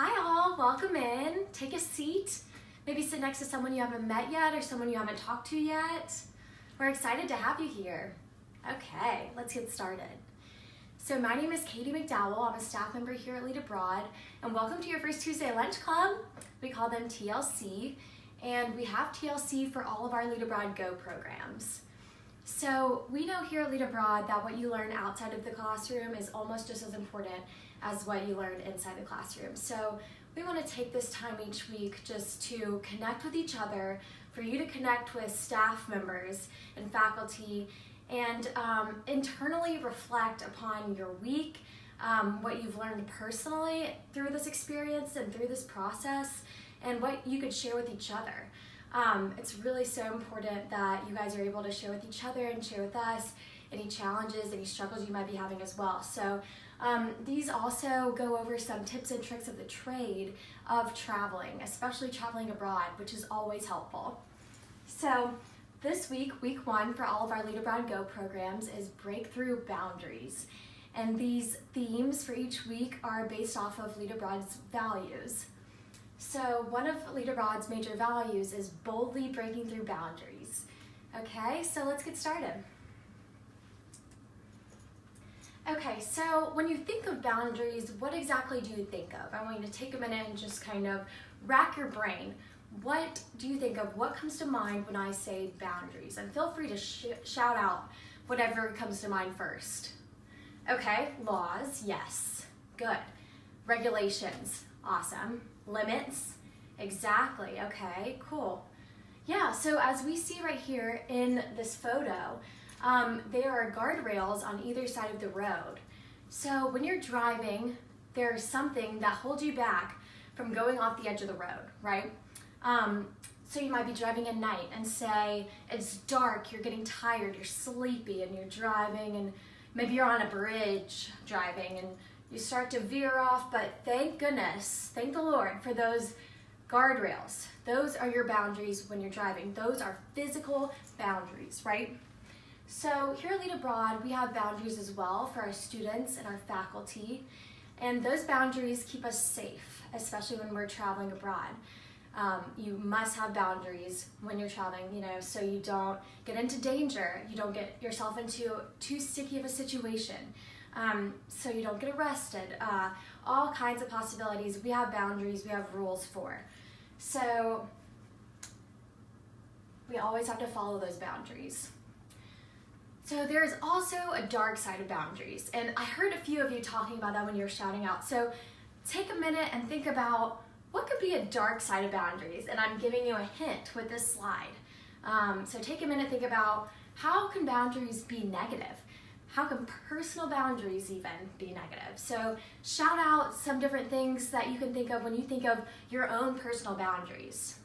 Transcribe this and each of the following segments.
Hi all, welcome in. Take a seat. Maybe sit next to someone you haven't met yet or someone you haven't talked to yet. We're excited to have you here. Okay, let's get started. So my name is Katie McDowell. I'm a staff member here at Lead Abroad, and welcome to your first Tuesday Lunch Club. We call them TLC, and we have TLC for all of our Lead Abroad Go programs. So we know here at Lead Abroad that what you learn outside of the classroom is almost just as important as what you learned inside the classroom. So we want to take this time each week just to connect with each other, for you to connect with staff members and faculty, and internally reflect upon your week, what you've learned personally through this experience and through this process, and what you could share with each other. It's really so important that you guys are able to share with each other and share with us any challenges, any struggles you might be having as well. So these also go over some tips and tricks of the trade of traveling, especially traveling abroad, which is always helpful. So this week, week one for all of our Lead Abroad Go programs is Breakthrough Boundaries. And these themes for each week are based off of Lead Abroad's values. So one of Lead Abroad's major values is boldly breaking through boundaries. Okay, so let's get started. Okay, so when you think of boundaries, what exactly do you think of? I want you to take a minute and just kind of rack your brain. What do you think of? What comes to mind when I say boundaries? And feel free to shout out whatever comes to mind first. Okay, laws, yes, good. Regulations, awesome. Limits, exactly, okay, cool. Yeah, so as we see right here in this photo, there are guardrails on either side of the road. So when you're driving, there's something that holds you back from going off the edge of the road, right? So you might be driving at night and say it's dark, you're getting tired, you're sleepy, and you're driving, and maybe you're on a bridge driving and you start to veer off, but thank goodness, thank the Lord for those guardrails. Those are your boundaries when you're driving. Those are physical boundaries, right? So here at Lead Abroad, we have boundaries as well for our students and our faculty, and those boundaries keep us safe, especially when we're traveling abroad. You must have boundaries when you're traveling, so you don't get into danger, you don't get yourself into too sticky of a situation, so you don't get arrested, all kinds of possibilities. We have boundaries, we have rules for. So we always have to follow those boundaries. So there's also a dark side of boundaries, and I heard a few of you talking about that when you were shouting out. So take a minute and think about what could be a dark side of boundaries, and I'm giving you a hint with this slide. So take a minute, think about how can boundaries be negative? How can personal boundaries even be negative? So shout out some different things that you can think of when you think of your own personal boundaries.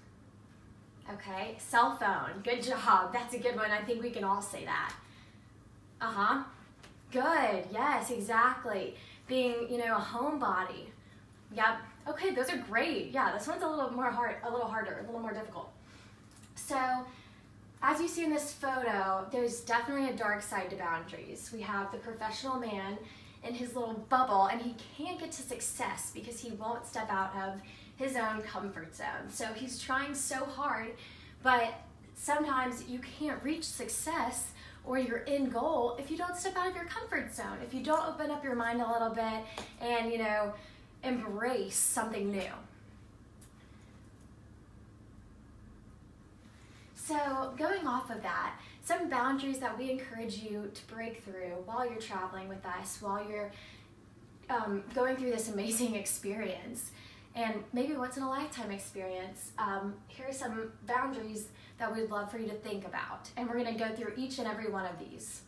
Okay, cell phone, good job. That's a good one. I think we can all say that. Good, yes, exactly. Being, a homebody. Yep, okay, those are great. Yeah, this one's a little harder, a little more difficult. So, as you see in this photo, there's definitely a dark side to boundaries. We have the professional man in his little bubble, and he can't get to success because he won't step out of his own comfort zone. So he's trying so hard, but sometimes you can't reach success or your end goal if you don't step out of your comfort zone, if you don't open up your mind a little bit and, embrace something new. So going off of that, some boundaries that we encourage you to break through while you're traveling with us, while you're going through this amazing experience, and maybe once in a lifetime experience, here are some boundaries that we'd love for you to think about. And we're gonna go through each and every one of these.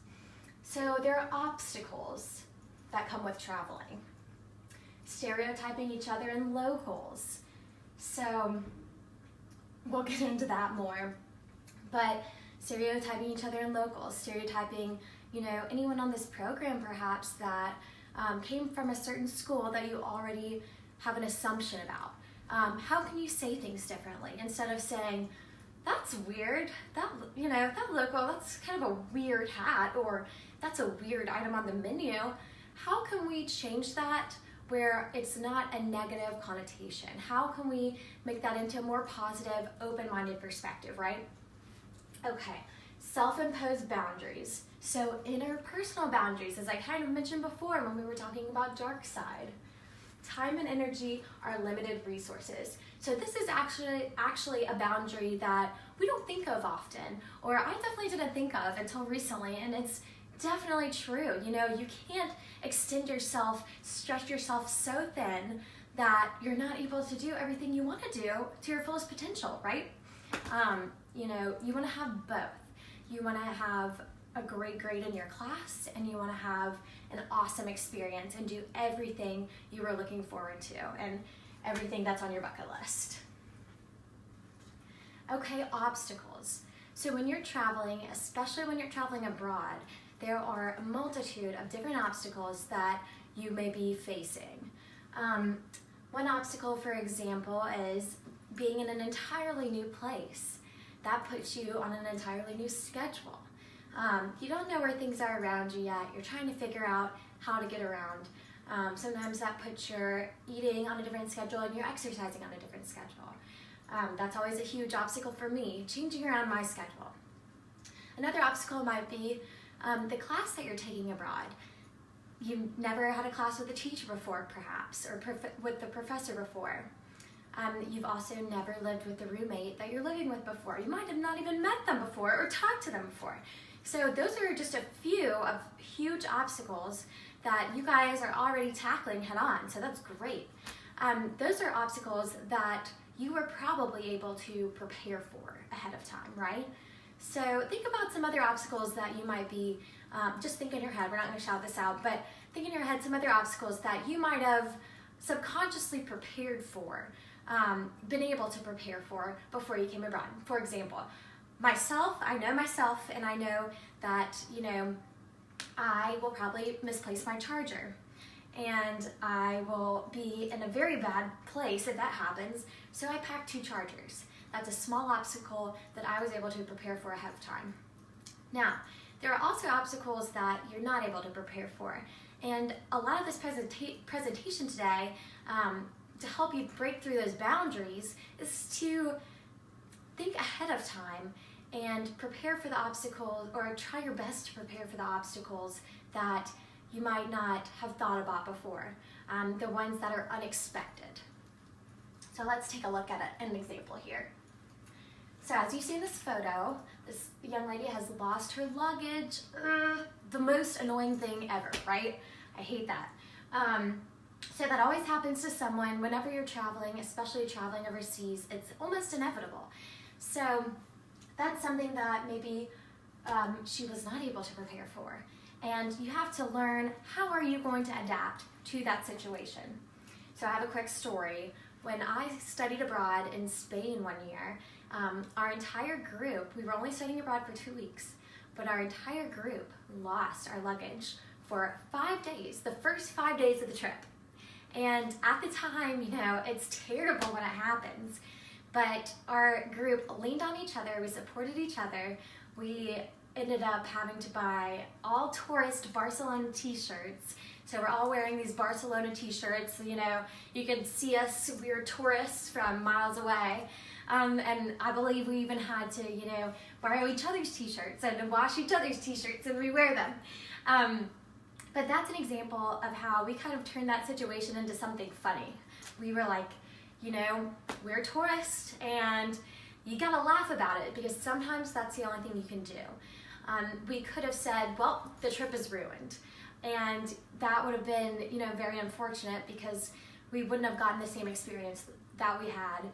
So there are obstacles that come with traveling. Stereotyping each other in locals. So we'll get into that more. But stereotyping each other in locals, stereotyping, anyone on this program perhaps that came from a certain school that you already have an assumption about. How can you say things differently instead of saying, that's weird, that local, that's kind of a weird hat, or that's a weird item on the menu. How can we change that where it's not a negative connotation? How can we make that into a more positive, open-minded perspective, right? Okay, self-imposed boundaries. So interpersonal boundaries, as I kind of mentioned before when we were talking about dark side. Time and energy are limited resources. So this is actually a boundary that we don't think of often, or I definitely didn't think of until recently, and it's definitely true. You know, you can't extend yourself, stretch yourself so thin that you're not able to do everything you want to do to your fullest potential, right? You know, you want to have both. You want to have a great grade in your class, and you want to have an awesome experience and do everything you were looking forward to and everything that's on your bucket list. Okay, obstacles. So when you're traveling, especially when you're traveling abroad, there are a multitude of different obstacles that you may be facing. One obstacle, for example, is being in an entirely new place. That puts you on an entirely new schedule. You don't know where things are around you yet. You're trying to figure out how to get around. Sometimes that puts your eating on a different schedule and your exercising on a different schedule. That's always a huge obstacle for me, changing around my schedule. Another obstacle might be the class that you're taking abroad. You've never had a class with a teacher before, perhaps, or with the professor before. You've also never lived with the roommate that you're living with before. You might have not even met them before or talked to them before. So those are just a few of huge obstacles that you guys are already tackling head on, so that's great. Those are obstacles that you were probably able to prepare for ahead of time, right? So think about some other obstacles that you might be, just think in your head, we're not gonna shout this out, but think in your head some other obstacles that you might have subconsciously prepared for, been able to prepare for before you came abroad. For example, myself, I know myself, and I know that, you know, I will probably misplace my charger, and I will be in a very bad place if that happens, so I packed 2 chargers. That's a small obstacle that I was able to prepare for ahead of time. Now, there are also obstacles that you're not able to prepare for, and a lot of this presentation today, to help you break through those boundaries, is to think ahead of time and prepare for the obstacles, or try your best to prepare for the obstacles that you might not have thought about before, the ones that are unexpected. So let's take a look at an example here. So as you see in this photo, this young lady has lost her luggage. The most annoying thing ever, right? I hate that. So that always happens to someone whenever you're traveling, especially traveling overseas. It's almost inevitable. So that's something that maybe she was not able to prepare for. And you have to learn, how are you going to adapt to that situation? So I have a quick story. When I studied abroad in Spain one year, our entire group, we were only studying abroad for 2 weeks, but our entire group lost our luggage for 5 days, the first 5 days of the trip. And at the time, you know, it's terrible when it happens, but our group leaned on each other, we supported each other. We ended up having to buy all tourist Barcelona t-shirts. So we're all wearing these Barcelona t-shirts, you know, you could see us, we were tourists from miles away. And I believe we even had to, you know, borrow each other's t-shirts and wash each other's t-shirts and rewear them. But that's an example of how we kind of turned that situation into something funny. We were like, you know, we're tourists and you gotta laugh about it, because sometimes that's the only thing you can do. We could have said, well, the trip is ruined. And that would have been, you know, very unfortunate, because we wouldn't have gotten the same experience that we had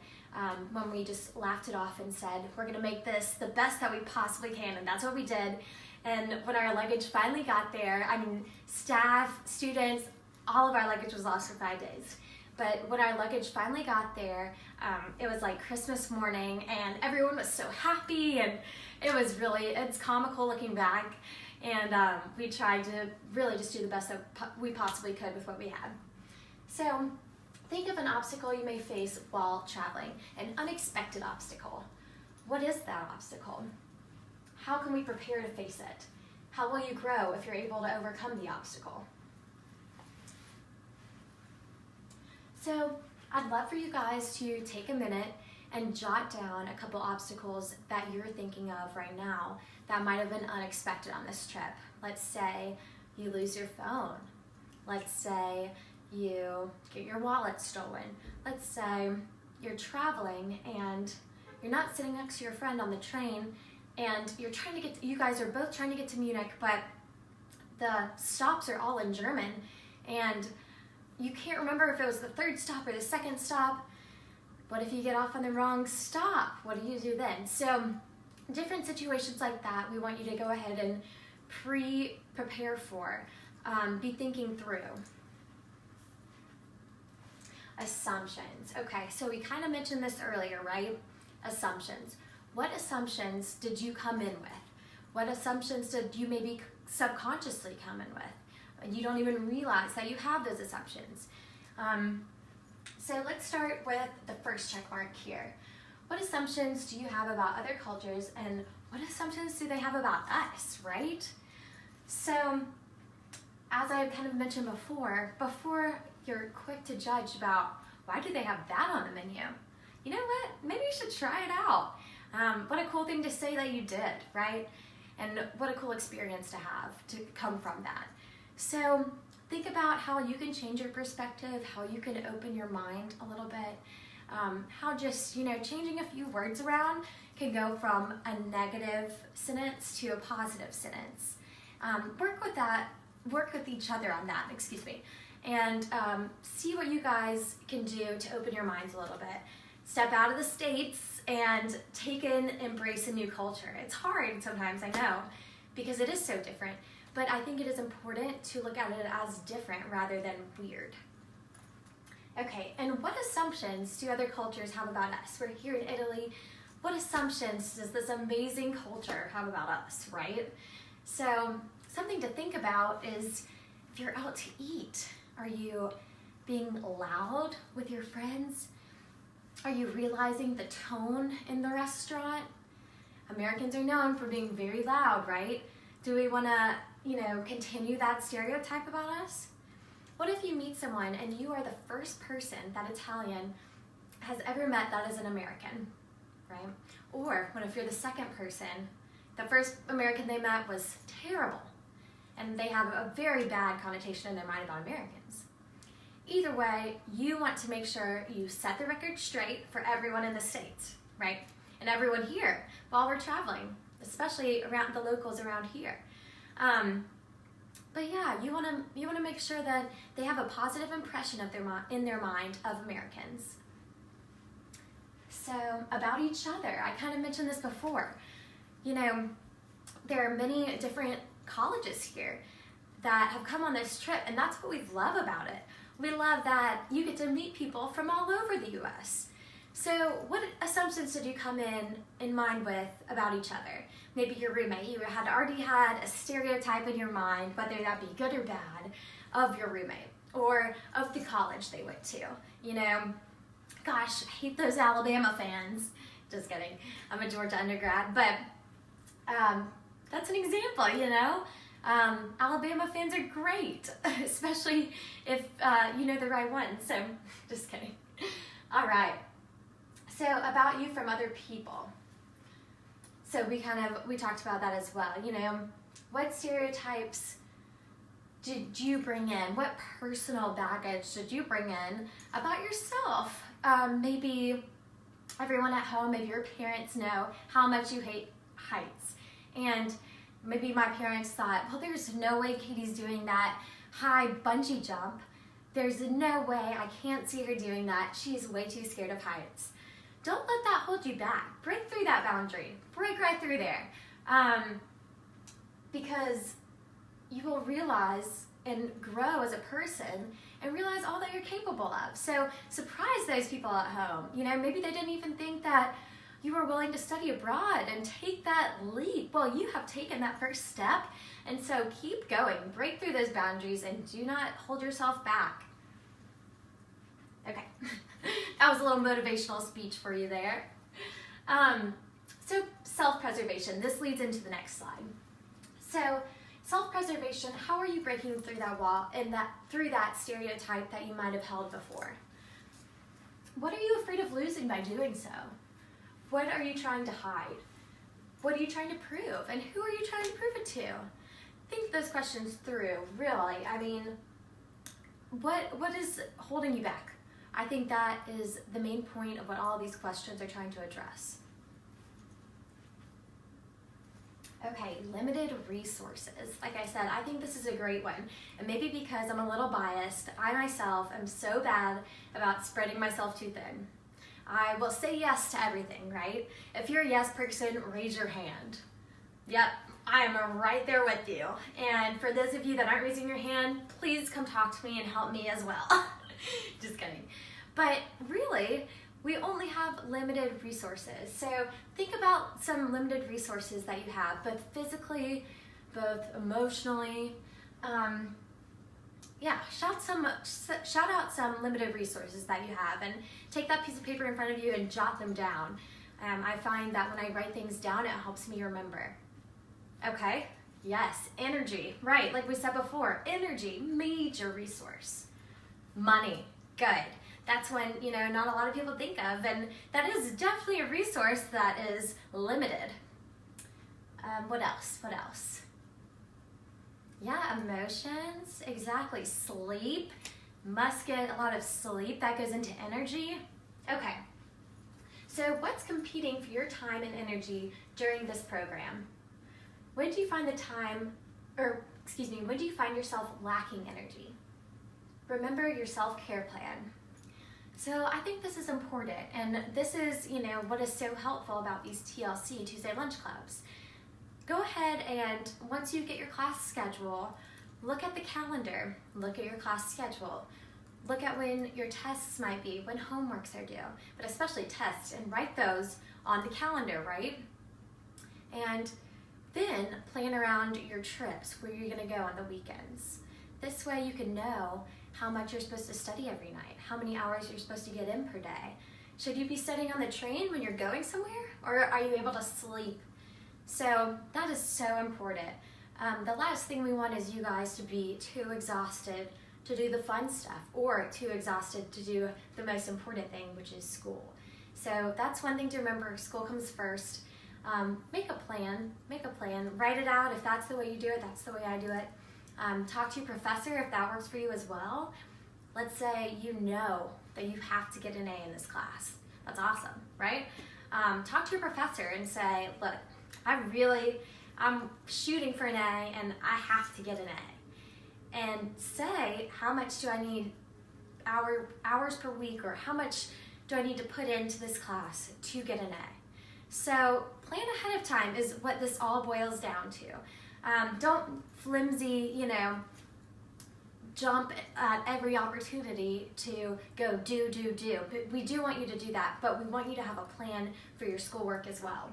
when we just laughed it off and said, we're gonna make this the best that we possibly can, and that's what we did. And when our luggage finally got there, I mean, staff, students, all of our luggage was lost for 5 days. But when our luggage finally got there, it was like Christmas morning, and everyone was so happy, and it was really, it's comical looking back. And we tried to really just do the best that we possibly could with what we had. So think of an obstacle you may face while traveling, an unexpected obstacle. What is that obstacle? How can we prepare to face it? How will you grow if you're able to overcome the obstacle? So I'd love for you guys to take a minute and jot down a couple obstacles that you're thinking of right now that might have been unexpected on this trip. Let's say you lose your phone. Let's say you get your wallet stolen. Let's say you're traveling and you're not sitting next to your friend on the train and you guys are both trying to get to Munich, but the stops are all in German and you can't remember if it was the third stop or the second stop. What if you get off on the wrong stop? What do you do then? So different situations like that, we want you to go ahead and prepare for, be thinking through. Assumptions. Okay, so we kind of mentioned this earlier, right? Assumptions. What assumptions did you come in with? What assumptions did you maybe subconsciously come in with? You don't even realize that you have those assumptions. So let's start with the first check mark here. What assumptions do you have about other cultures and what assumptions do they have about us, right? So as I kind of mentioned before you're quick to judge about why do they have that on the menu? You know what? Maybe you should try it out. What a cool thing to say that you did, right? And what a cool experience to have to come from that. So think about how you can change your perspective, how you can open your mind a little bit, how just, changing a few words around can go from a negative sentence to a positive sentence. Work with each other on that, and see what you guys can do to open your minds a little bit. Step out of the States and embrace a new culture. It's hard sometimes, I know, because it is so different. But I think it is important to look at it as different rather than weird. Okay, and what assumptions do other cultures have about us? We're here in Italy. What assumptions does this amazing culture have about us, right? So something to think about is if you're out to eat, are you being loud with your friends? Are you realizing the tone in the restaurant? Americans are known for being very loud, right? Do we want to continue that stereotype about us? What if you meet someone and you are the first person that Italian has ever met that is an American, right? Or what if you're the second person, the first American they met was terrible, and they have a very bad connotation in their mind about Americans? Either way, you want to make sure you set the record straight for everyone in the States, right? And everyone here while we're traveling, especially around the locals around here. But yeah, you want to make sure that they have a positive impression of in their mind of Americans. So about each other, I kind of mentioned this before. There are many different colleges here that have come on this trip, and that's what we love about it. We love that you get to meet people from all over the U.S. So what assumptions did you come in mind with about each other? Maybe your roommate, you had already had a stereotype in your mind, whether that be good or bad, of your roommate or of the college they went to. Gosh, I hate those Alabama fans. Just kidding, I'm a Georgia undergrad, but that's an example, Alabama fans are great, especially if you know the right one, so just kidding. All right. So about you from other people. So we talked about that as well. What stereotypes did you bring in? What personal baggage did you bring in about yourself? Maybe everyone at home, maybe your parents know how much you hate heights. And maybe my parents thought, well, there's no way Katie's doing that high bungee jump. There's no way, I can't see her doing that. She's way too scared of heights. Don't let that hold you back. Break through that boundary. Break right through there. Because you will realize and grow as a person and realize all that you're capable of. So surprise those people at home. Maybe they didn't even think that you were willing to study abroad and take that leap. Well, you have taken that first step, and so keep going. Break through those boundaries and do not hold yourself back. Okay, that was a little motivational speech for you there. So self-preservation, this leads into the next slide. So self-preservation, how are you breaking through that wall and through that stereotype that you might have held before? What are you afraid of losing by doing so? What are you trying to hide? What are you trying to prove? And who are you trying to prove it to? Think those questions through, really. I mean, what is holding you back? I think that is the main point of what all these questions are trying to address. Okay, limited resources. Like I said, I think this is a great one. And maybe because I'm a little biased, I myself am so bad about spreading myself too thin. I will say yes to everything, right? If you're a yes person, raise your hand. Yep, I am right there with you. And for those of you that aren't raising your hand, please come talk to me and help me as well. Just kidding. But really, we only have limited resources. So think about some limited resources that you have, both physically, both emotionally. Shout out some limited resources that you have, and take that piece of paper in front of you and jot them down. I find that when I write things down, it helps me remember. Okay, yes, energy, right, like we said before, energy, major resource. Money, good. That's one, not a lot of people think of, and that is definitely a resource that is limited. What else? Yeah, emotions, exactly. Sleep, must get a lot of sleep. That goes into energy. Okay, so what's competing for your time and energy during this program? When do you find when do you find yourself lacking energy? Remember your self-care plan. So I think this is important, and this is, what is so helpful about these TLC, Tuesday Lunch Clubs. Go ahead and once you get your class schedule, look at the calendar, look at your class schedule, look at when your tests might be, when homeworks are due, but especially tests, and write those on the calendar, right? And then plan around your trips, where you're gonna go on the weekends. This way you can know how much you're supposed to study every night, how many hours you're supposed to get in per day. Should you be studying on the train when you're going somewhere, or are you able to sleep? So that is so important. The last thing we want is you guys to be too exhausted to do the fun stuff, or too exhausted to do the most important thing, which is school. So that's one thing to remember. School comes first. Make a plan, write it out. If that's the way you do it, that's the way I do it. Talk to your professor if that works for you as well. Let's say you know that you have to get an A in this class. That's awesome, right? Talk to your professor and say, look, I'm shooting for an A and I have to get an A. And say, how much do I need hours per week, or how much do I need to put into this class to get an A? So plan ahead of time is what this all boils down to. Don't flimsy, jump at every opportunity to go do. But we do want you to do that, but we want you to have a plan for your schoolwork as well.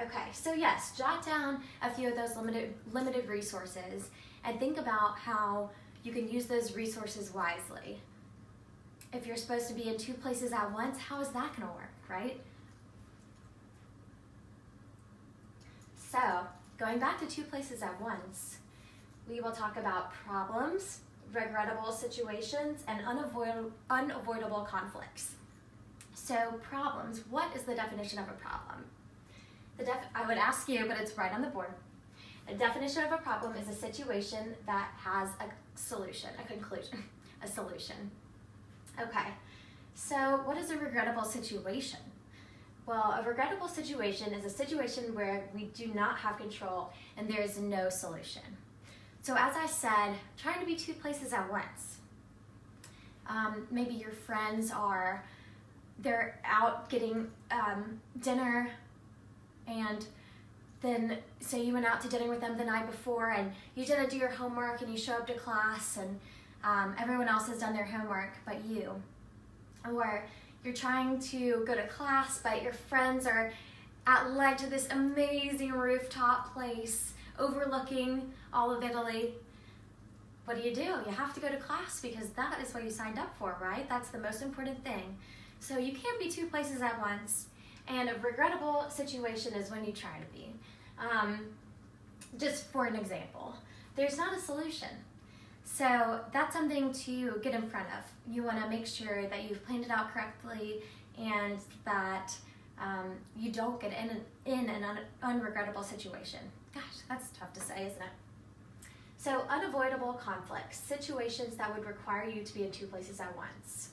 Okay, so yes, jot down a few of those limited resources and think about how you can use those resources wisely. If you're supposed to be in 2 places at once, how is that gonna work, right? So, going back to 2 places at once, we will talk about problems, regrettable situations, and unavoidable conflicts. So, problems, what is the definition of a problem? I would ask you, but it's right on the board. A definition of a problem is a situation that has a solution, a conclusion, a solution. Okay, so what is a regrettable situation? Well, a regrettable situation is a situation where we do not have control and there is no solution. So as I said, trying to be 2 places at once. Maybe your friends they're out getting dinner, and then say you went out to dinner with them the night before and you didn't do your homework, and you show up to class and everyone else has done their homework but you. Or you're trying to go to class, but your friends are led to this amazing rooftop place overlooking all of Italy. What do? You have to go to class because that is what you signed up for, right? That's the most important thing. So you can't be 2 places at once. And a regrettable situation is when you try to be. Just for an example, there's not a solution. So that's something to get in front of. You want to make sure that you've planned it out correctly and that you don't get in an unregrettable situation. Gosh, that's tough to say, isn't it? So unavoidable conflicts, situations that would require you to be in two places at once.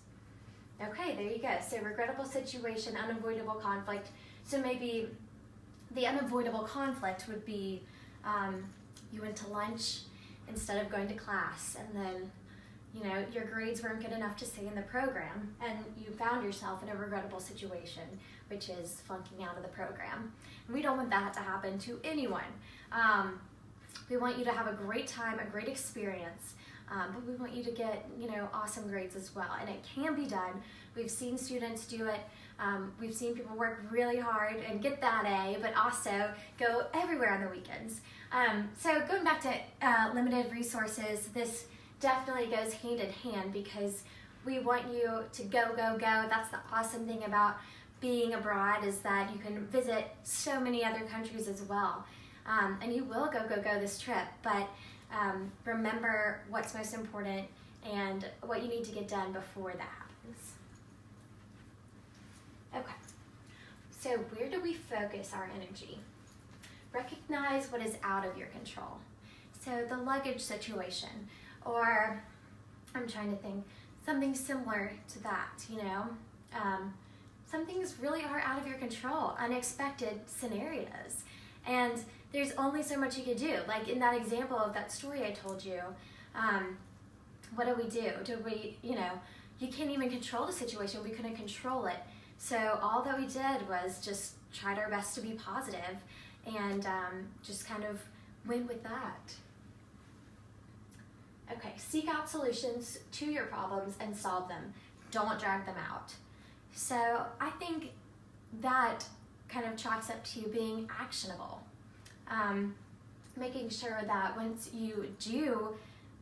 Okay, there you go. So regrettable situation, unavoidable conflict. So maybe the unavoidable conflict would be you went to lunch instead of going to class, and then your grades weren't good enough to stay in the program, and you found yourself in a regrettable situation, which is flunking out of the program. And we don't want that to happen to anyone. We want you to have a great time, a great experience, but we want you to get awesome grades as well, and it can be done. We've seen students do it. We've seen people work really hard and get that A, but also go everywhere on the weekends. So going back to limited resources, this definitely goes hand in hand because we want you to go, go, go. That's the awesome thing about being abroad, is that you can visit so many other countries as well. And you will go, go, go this trip, but remember what's most important and what you need to get done before that happens. Okay, so where do we focus our energy? Recognize what is out of your control. So the luggage situation, or I'm trying to think, something similar to that, some things really are out of your control, unexpected scenarios. And there's only so much you can do. Like in that example of that story I told you, what do we do? You can't even control the situation. We couldn't control it. So all that we did was just tried our best to be positive and just kind of went with that. Okay, seek out solutions to your problems and solve them. Don't drag them out. So I think that kind of chalks up to being actionable. Making sure that once you do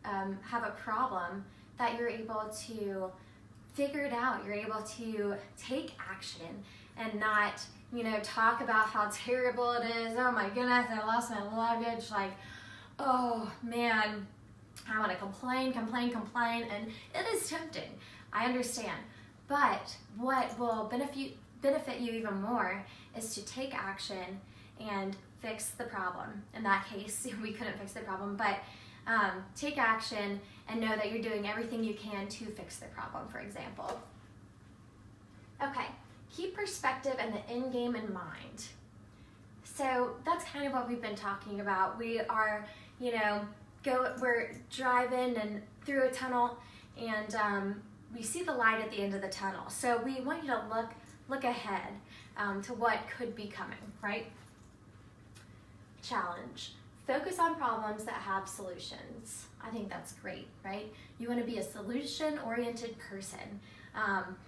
have a problem, that you're able to figure it out. You're able to take action and not, talk about how terrible it is. Oh my goodness, I lost my luggage. Like, oh man, I want to complain, and it is tempting. I understand. But what will benefit you even more is to take action and fix the problem. In that case, we couldn't fix the problem, but take action and know that you're doing everything you can to fix the problem, for example. Okay, keep perspective and the end game in mind. So that's kind of what we've been talking about. We are, we're driving and through a tunnel, and we see the light at the end of the tunnel. So we want you to look ahead to what could be coming, right? Challenge. Focus on problems that have solutions. I think that's great, right? You want to be a solution-oriented person.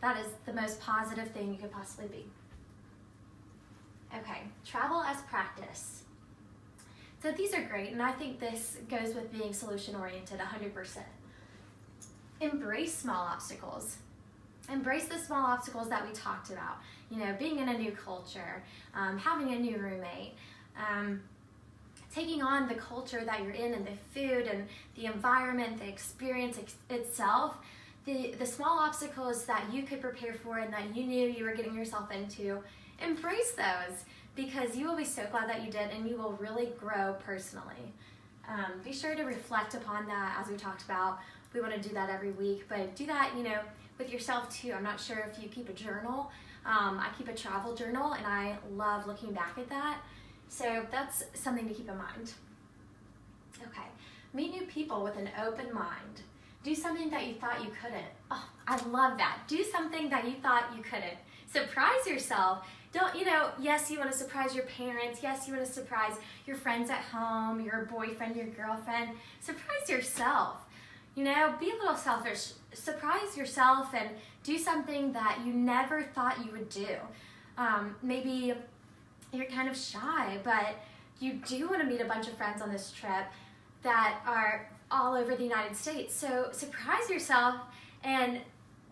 That is the most positive thing you could possibly be. Okay, travel as practice. So these are great, and I think this goes with being solution-oriented 100%. Embrace small obstacles. Embrace the small obstacles that we talked about. Being in a new culture, having a new roommate, taking on the culture that you're in and the food and the environment, the experience itself, the small obstacles that you could prepare for and that you knew you were getting yourself into, embrace those because you will be so glad that you did and you will really grow personally. Be sure to reflect upon that as we talked about. We want to do that every week, but do that, with yourself too. I'm not sure if you keep a journal. I keep a travel journal and I love looking back at that. So that's something to keep in mind. Okay, meet new people with an open mind. Do something that you thought you couldn't. Oh, I love that. Do something that you thought you couldn't. Surprise yourself. Don't, yes, you want to surprise your parents. Yes, you want to surprise your friends at home, your boyfriend, your girlfriend. Surprise yourself. Be a little selfish. Surprise yourself and do something that you never thought you would do. Maybe you're kind of shy, but you do want to meet a bunch of friends on this trip that are all over the United States. So surprise yourself and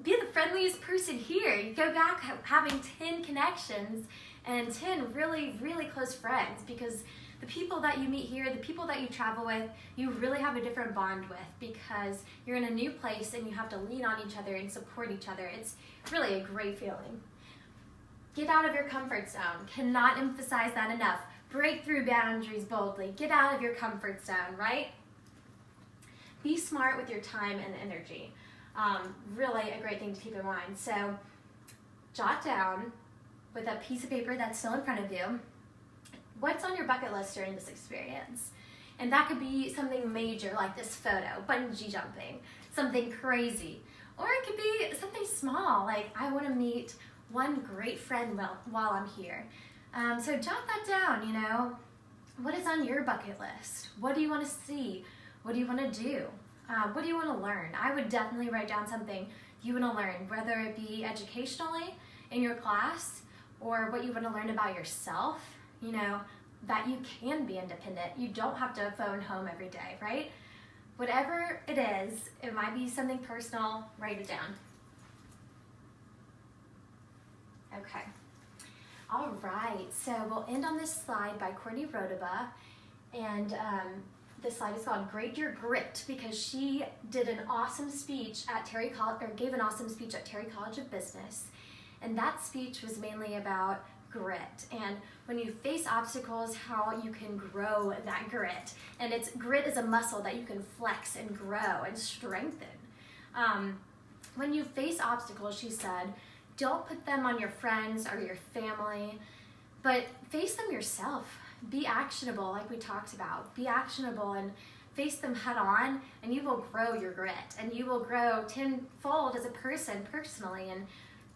be the friendliest person here. You go back having 10 connections and 10 really, really close friends because the people that you meet here, the people that you travel with, you really have a different bond with because you're in a new place and you have to lean on each other and support each other. It's really a great feeling. Get out of your comfort zone. Cannot emphasize that enough. Break through boundaries boldly. Get out of your comfort zone, right? Be smart with your time and energy. Really a great thing to keep in mind. So jot down with a piece of paper that's still in front of you, what's on your bucket list during this experience? And that could be something major like this photo, bungee jumping, something crazy. Or it could be something small, like I want to meet one great friend while I'm here. So jot that down, you know. What is on your bucket list? What do you want to see? What do you want to do? What do you want to learn? I would definitely write down something you want to learn, whether it be educationally in your class or what you want to learn about yourself, you know, that you can be independent. You don't have to phone home every day, right? Whatever it is, it might be something personal, write it down. Okay. All right, so we'll end on this slide by Courtney Rodabaugh, and this slide is called Grade Your Grit because she did an awesome speech at gave an awesome speech at Terry College of Business, and that speech was mainly about grit and when you face obstacles, how you can grow that grit. And grit is a muscle that you can flex and grow and strengthen. When you face obstacles, she said, don't put them on your friends or your family, but face them yourself. Be actionable, like we talked about. Be actionable and face them head on, and you will grow your grit, and you will grow tenfold as a person personally, and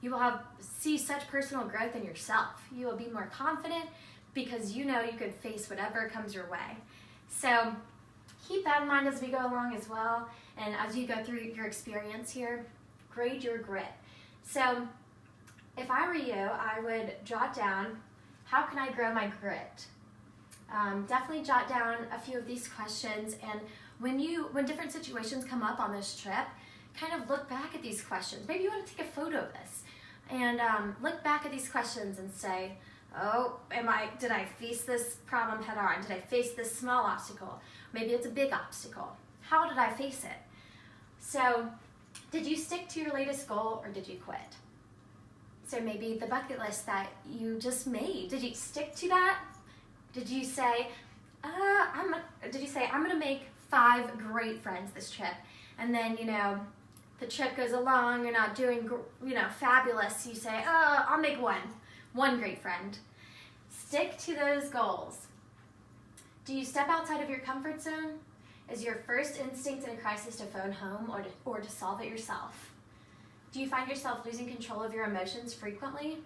you will see such personal growth in yourself. You will be more confident because you know you can face whatever comes your way. So keep that in mind as we go along as well, and as you go through your experience here, grade your grit. So if I were you, I would jot down, how can I grow my grit? Definitely jot down a few of these questions, and when different situations come up on this trip, kind of look back at these questions. Maybe you want to take a photo of this and look back at these questions and say, oh, did I face this problem head on? Did I face this small obstacle? Maybe it's a big obstacle. How did I face it? So did you stick to your latest goal or did you quit? So maybe the bucket list that you just made, did you stick to that? Did you say, I'm gonna make 5 great friends this trip, and then, you know, the trip goes along, you're not doing, you know, fabulous, you say, oh, I'll make one great friend. Stick to those goals. Do you step outside of your comfort zone? Is your first instinct in a crisis to phone home or to solve it yourself? Do you find yourself losing control of your emotions frequently?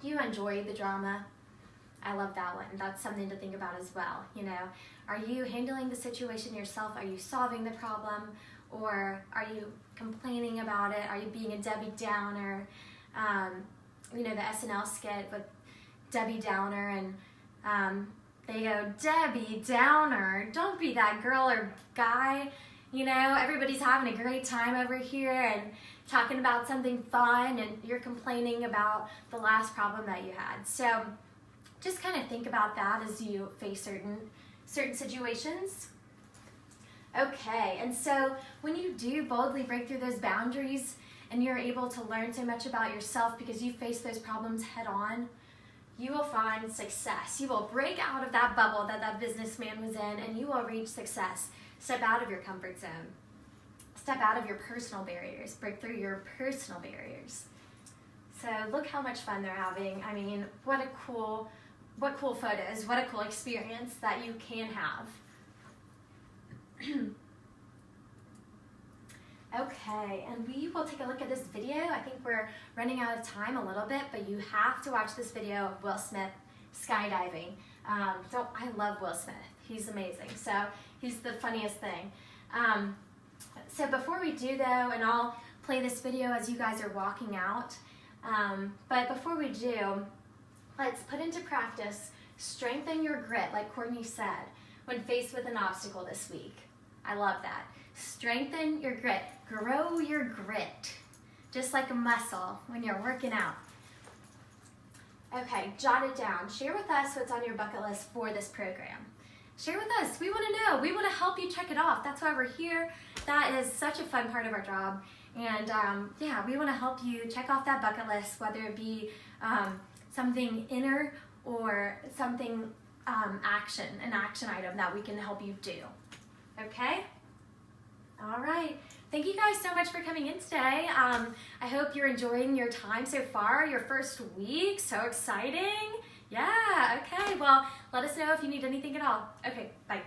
Do you enjoy the drama? I love that one. That's something to think about as well. You know, are you handling the situation yourself? Are you solving the problem? Or are you complaining about it? Are you being a Debbie Downer? You know, the SNL skit with Debbie Downer, and they go, Debbie Downer, don't be that girl or guy. You know, everybody's having a great time over here and talking about something fun, and you're complaining about the last problem that you had. So just kind of think about that as you face certain situations. Okay, and so when you do boldly break through those boundaries and you're able to learn so much about yourself because you face those problems head on, you will find success. You will break out of that bubble that businessman was in, and you will reach success. Step out of your comfort zone. Step out of your personal barriers. Break through your personal barriers. So look how much fun they're having. I mean, what cool photos, what a cool experience that you can have. Okay, and we will take a look at this video. I think we're running out of time a little bit, but you have to watch this video of Will Smith skydiving. I love Will Smith. He's amazing. So he's the funniest thing. So before we do though, and I'll play this video as you guys are walking out, but before we do, let's put into practice, strengthen your grit, like Courtney said, when faced with an obstacle this week. I love that. Strengthen your grit. Grow your grit, just like a muscle when you're working out. Okay, jot it down. Share with us what's on your bucket list for this program. Share with us. We want to know. We want to help you check it off. That's why we're here. That is such a fun part of our job. And yeah, we want to help you check off that bucket list, whether it be something inner or something an action item that we can help you do. Okay? All right. Thank you guys so much for coming in today. I hope you're enjoying your time so far, your first week. So exciting. Yeah, okay. Well, let us know if you need anything at all. Okay, bye.